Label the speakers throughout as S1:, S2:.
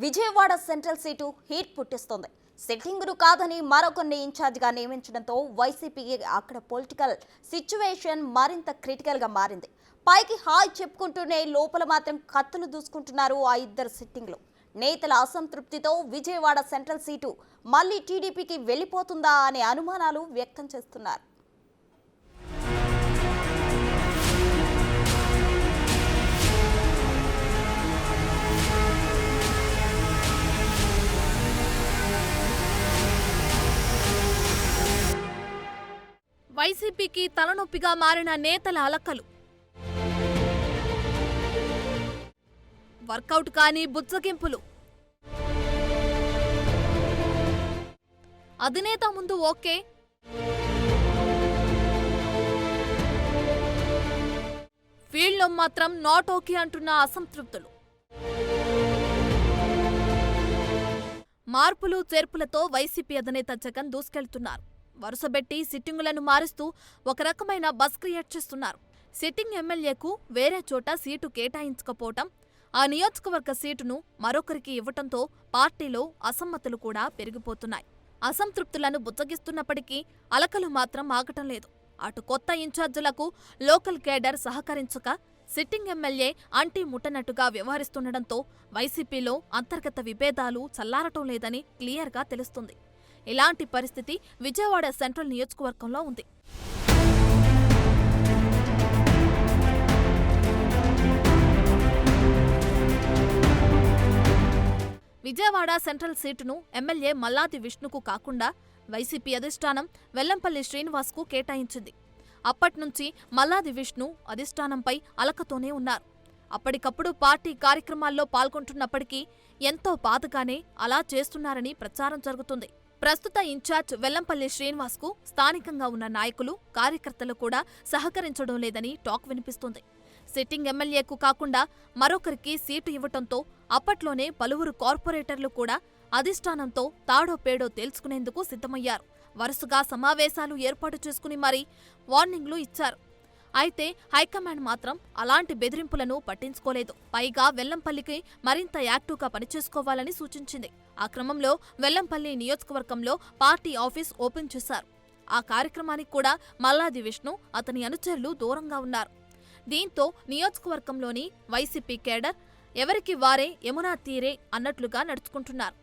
S1: Vijayawada central seat heat పుట్టిస్తోంది. సిట్టింగును కాదని మరొకరిని ఇన్ఛార్జిగా నియమించడంతో వైసీపీకి అక్కడ పొలిటికల్ సిచ్యువేషన్ మరింత క్రిటికల్గా మారింది. పైకి హాయ్ చెప్పుకుంటూనే లోపల మాత్రం కత్తులు దూసుకుంటున్నారు ఆ ఇద్దరు సిట్టింగ్లు. నేతల అసంతృప్తితో విజయవాడ సెంట్రల్ సీటు మళ్లీ టీడీపీకి వెళ్ళిపోతుందా అనే అనుమానాలు వ్యక్తం చేస్తున్నారు.
S2: వైసీపీకి తలనొప్పిగా మారిన నేతల అలకలు. వర్కౌట్ కాని బుజ్జగింపులు. అధినేత ముందు ఓకే, ఫీల్డ్లో మాత్రం నాట్ ఓకే అంటున్న అసంతృప్తులు. మార్పులు చేర్పులతో వైసీపీ అధినేత జగన్ దూసుకెళ్తున్నారు. వరుసబెట్టి సిట్టింగులను మారుస్తూ ఒక రకమైన బస్ క్రియేట్ చేస్తున్నారు. సిట్టింగ్ ఎమ్మెల్యేకు వేరే చోట సీటు కేటాయించకపోవటం, ఆ నియోజకవర్గ సీటును మరొకరికి ఇవ్వటంతో పార్టీలో అసమ్మతులు కూడా పెరిగిపోతున్నాయి. అసంతృప్తులను బుజ్జగిస్తున్నప్పటికీ అలకలు మాత్రం ఆగటం లేదు. అటు కొత్త ఇన్ఛార్జీలకు లోకల్ కేడర్ సహకరించక సిట్టింగ్ ఎమ్మెల్యే అంటీ ముట్టనట్టుగా వ్యవహరిస్తుండటంతో వైసీపీలో అంతర్గత విభేదాలు చల్లారటం లేదని క్లియర్గా తెలుస్తుంది. ఇలాంటి పరిస్థితి విజయవాడ సెంట్రల్ నియోజకవర్గంలో ఉంది. విజయవాడ సెంట్రల్ సీటును ఎమ్మెల్యే మల్లాది విష్ణుకు కాకుండా వైసీపీ అధిష్టానం వెల్లంపల్లి శ్రీనివాస్కు కేటాయించింది. అప్పట్నుంచి మల్లాది విష్ణు అధిష్టానంపై అలకతోనే ఉన్నారు. అప్పటికప్పుడు పార్టీ కార్యక్రమాల్లో పాల్గొంటున్నప్పటికీ ఎంతో బాధగానే అలా చేస్తున్నారని ప్రచారం జరుగుతుంది. ప్రస్తుత ఇన్ఛార్జ్ వెల్లంపల్లి శ్రీనివాస్కు స్థానికంగా ఉన్న నాయకులు, కార్యకర్తలు కూడా సహకరించడం లేదని టాక్ వినిపిస్తుంది. సిట్టింగ్ ఎమ్మెల్యేకు కాకుండా మరొకరికి సీటు ఇవ్వటంతో అప్పట్లోనే పలువురు కార్పొరేటర్లు కూడా అధిష్టానంతో తాడో పేడో తేల్చుకునేందుకు సిద్ధమయ్యారు. వరుసగా సమావేశాలు ఏర్పాటు చేసుకుని మరీ వార్నింగ్లు ఇచ్చారు. అయితే హైకమాండ్ మాత్రం అలాంటి బెదిరింపులను పట్టించుకోలేదు. పైగా వెల్లంపల్లికి మరింత యాక్టివ్గా పనిచేసుకోవాలని సూచించింది. ఆ క్రమంలో వెల్లంపల్లి నియోజకవర్గంలో పార్టీ ఆఫీస్ ఓపెన్ చేశారు. ఆ కార్యక్రమానికి కూడా మల్లాది విష్ణు, అతని అనుచరులు దూరంగా ఉన్నారు. దీంతో నియోజకవర్గంలోని వైసీపీ కేడర్ ఎవరికి వారే యమునా తీరే అన్నట్లుగా నడుచుకుంటున్నారు.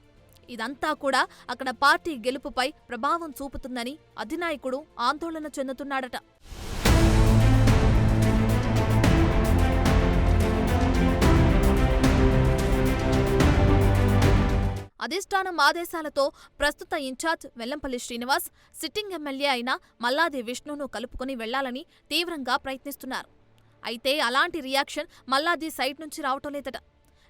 S2: ఇదంతా కూడా అక్కడ పార్టీ గెలుపుపై ప్రభావం చూపుతుందని అధినాయకుడు ఆందోళన చెందుతున్నాడట. అధిష్టానం ఆదేశాలతో ప్రస్తుత incharge Vellampalli Srinivas sitting MLA అయిన మల్లాది విష్ణును కలుపుకుని వెళ్లాలని తీవ్రంగా ప్రయత్నిస్తున్నారు. అయితే అలాంటి రియాక్షన్ మల్లాది సైడ్ నుంచి రావటం లేదట.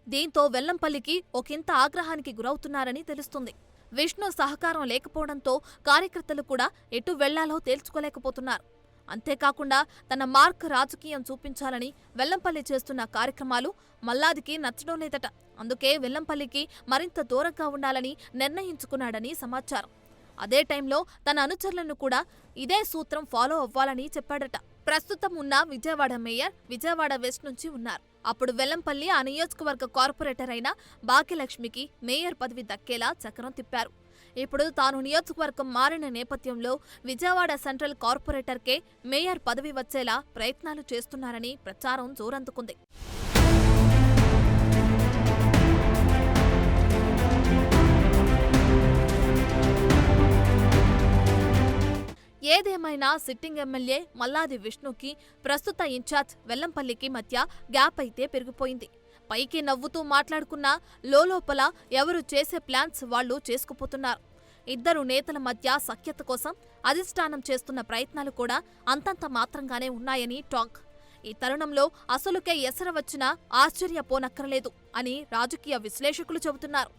S2: దీంతో వెల్లంపల్లికి ఒకంత ఆగ్రహానికి గురవుతున్నారని తెలుస్తుంది. విష్ణు సహకారం లేకపోవడంతో కార్యకర్తలు కూడా ఎటు వెళ్లాలో తేల్చుకోలేకపోతున్నారు. అంతేకాకుండా తన మార్క్ రాజకీయం చూపించాలని వెల్లంపల్లి చేస్తున్న కార్యక్రమాలు మల్లాదికి నచ్చడం లేదట. అందుకే వెల్లంపల్లికి మరింత దూరంగా ఉండాలని నిర్ణయించుకున్నాడని సమాచారం. అదే టైంలో తన అనుచరులను కూడా ఇదే సూత్రం ఫాలో అవ్వాలని చెప్పాడట. ప్రస్తుతం ఉన్న విజయవాడ మేయర్ విజయవాడ వెస్ట్ నుంచి ఉన్నారు. అప్పుడు వెల్లంపల్లి ఆ నియోజకవర్గ కార్పొరేటర్ అయిన భాగ్యలక్ష్మికి మేయర్ పదవి దక్కేలా చక్రం తిప్పారు. ఇప్పుడు తాను నియోజకవర్గం మారిన నేపథ్యంలో విజయవాడ సెంట్రల్ కార్పొరేటర్కే మేయర్ పదవి వచ్చేలా ప్రయత్నాలు చేస్తున్నారని ప్రచారం జోరందుకుంది. ఏదేమైనా సిట్టింగ్ ఎమ్మెల్యే మల్లాది విష్ణుకి ప్రస్తుత ఇన్ఛార్జ్ వెల్లంపల్లికి మధ్య గ్యాప్ అయితే పెరిగిపోయింది. పైకి నవ్వుతూ మాట్లాడుకున్నా లోలోపల ఎవరు చేసే ప్లాన్స్ వాళ్లు చేసుకుపోతున్నారు. ఇద్దరు నేతల మధ్య సఖ్యత కోసం అధిష్టానం చేస్తున్న ప్రయత్నాలు కూడా అంతంత మాత్రంగానే ఉన్నాయని టాక్. ఈ తరుణంలో అసలుకే ఎసర వచ్చినా ఆశ్చర్యపోనక్కరలేదు అని రాజకీయ విశ్లేషకులు చెబుతున్నారు.